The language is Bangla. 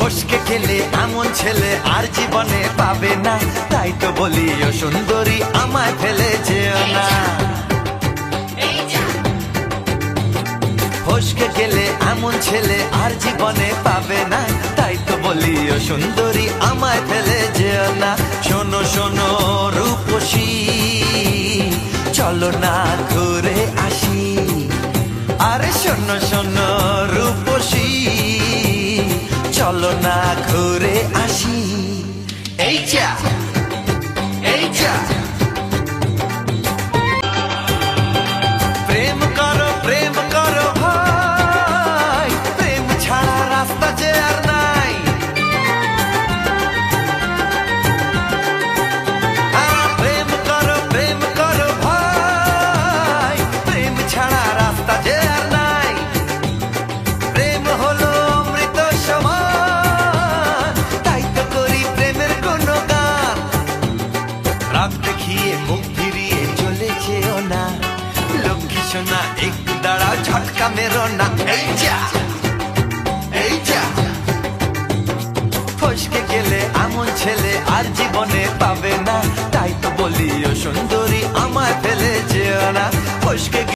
ফসকে গেলে এমন ছেলে আর জীবনে পাবে না, তাই তো বলি ও সুন্দরী আমায় ফেলে যেও না। ফসকে গেলে এমন ছেলে আর জীবনে পাবে না, তাই তো বলি ও সুন্দরী আমায় ফেলে যেও না। শোনো শোনো রূপসী, চলো না ঘুরে আসি। আরে শোনো শোনো রূপসী, চলো না ঘুরে আসি। এই যা এই যা, প্রেম করো ভাই, প্রেম ছাড়া রাস্তা যে আর নাই। প্রেম করো ভাই, প্রেম ছাড়া রাস্তা যে আর নাই। প্রেম হলো অমৃত সমান, তাই তো করি প্রেমের কোনো গান। রাত দেখিয়ে মুখ ফিরিয়ে চলে যেও না, লক্ষ্মী সোনা একটু দাঁড়াও, ঝটকা মেরো না। এই যা এই যা, ফসকে গেলে এমন ছেলে আর জীবনে পাবে না, তাই তো বলি ও সুন্দরী আমায় ফেলে যেও না। ফসকে